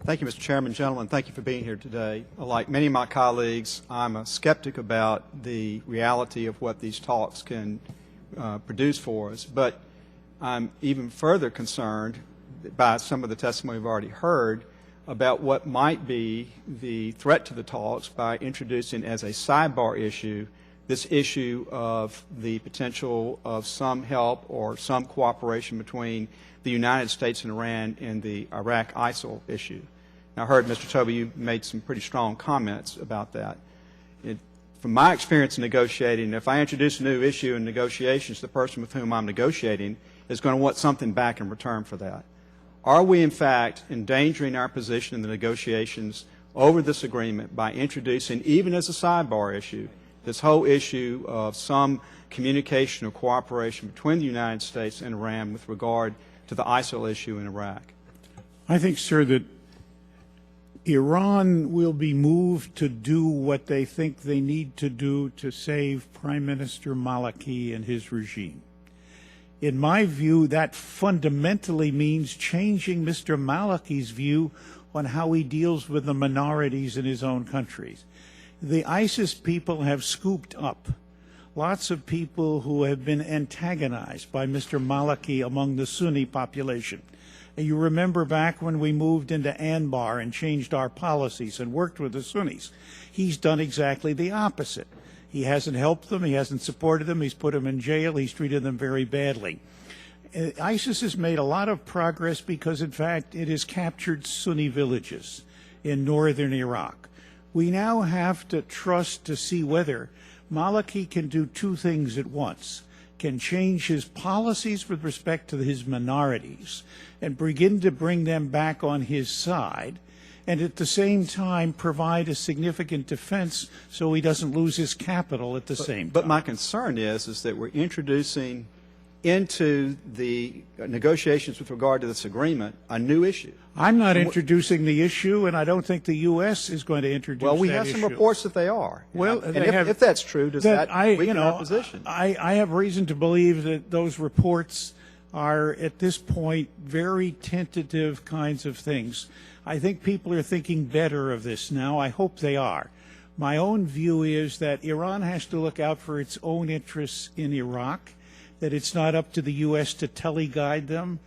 Thank you, Mr. Chairman. Gentlemen, thank you for being here today. Like many of my colleagues, I'm a skeptic about the reality of what these talks can produce for us, but I'm even further concerned by some of the testimony we've already heard about what might be the threat to the talks by introducing as a sidebar issue this issue of the potential of some help or some cooperation between the United States and Iran in the Iraq-ISIL issue. Now, I heard, Mr. Toby, you made some pretty strong comments about that. From my experience in negotiating, if I introduce a new issue in negotiations, the person with whom I'm negotiating is going to want something back in return for that. Are we, in fact, endangering our position in the negotiations over this agreement by introducing, even as a sidebar issue, this whole issue of some communication or cooperation between the United States and Iran with regard to the ISIL issue in Iraq? I think, sir, that Iran will be moved to do what they think they need to do to save Prime Minister Maliki and his regime. In my view, that fundamentally means changing Mr. Maliki's view on how he deals with the minorities in his own countries. The ISIS people have scooped up lots of people who have been antagonized by Mr. Maliki among the Sunni population. And you remember back when we moved into Anbar and changed our policies and worked with the Sunnis. He's done exactly the opposite. He hasn't helped them, he hasn't supported them, he's put them in jail, he's treated them very badly. ISIS has made a lot of progress because, in fact, it has captured Sunni villages in northern Iraq. We now have to trust to see whether Maliki can do two things at once, can change his policies with respect to his minorities and begin to bring them back on his side, and at the same time provide a significant defense so he doesn't lose his capital at the same time. But my concern is that we're introducing into the negotiations with regard to this agreement a new issue. I'm not introducing the issue, and I don't think the U.S. is going to introduce that issue. Well, we have some reports that they are. Well, and if that's true, does that weaken our position? I have reason to believe that those reports are, at this point, very tentative kinds of things. I think people are thinking better of this now. I hope they are. My own view is that Iran has to look out for its own interests in Iraq, that it's not up to the U.S. to teleguide them,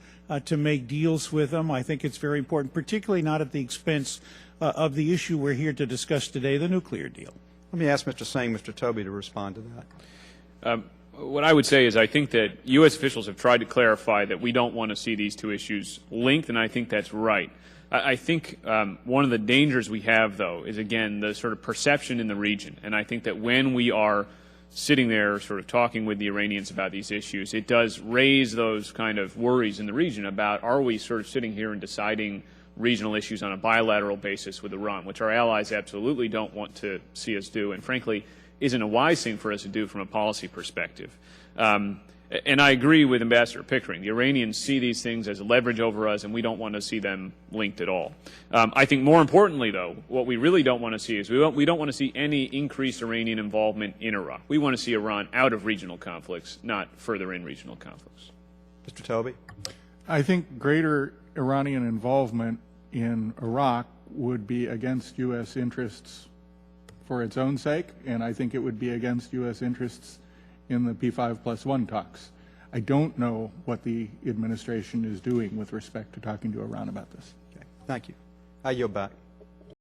to make deals with them. I think it's very important, particularly not at the expense of the issue we're here to discuss today, the nuclear deal. Let me ask Mr. Singh, Mr. Toby to respond to that. What I would say is I think that U.S. officials have tried to clarify that we don't want to see these two issues linked, and I think that's right. I think one of the dangers we have, though, is, again, the sort of perception in the region. And I think that when we are sitting there sort of talking with the Iranians about these issues, it does raise those kind of worries in the region about, are we sort of sitting here and deciding regional issues on a bilateral basis with Iran, which our allies absolutely don't want to see us do, and frankly isn't a wise thing for us to do from a policy perspective. And I agree with Ambassador Pickering. The Iranians see these things as a leverage over us, and we don't want to see them linked at all. I think more importantly, though, what we really don't want to see is we don't want to see any increased Iranian involvement in Iraq. We want to see Iran out of regional conflicts, not further in regional conflicts. Mr. Toby? I think greater Iranian involvement in Iraq would be against U.S. interests for its own sake, and I think it would be against U.S. interests in the P5+1 talks. I don't know what the administration is doing with respect to talking to Iran about this. Okay. Thank you. I yield back.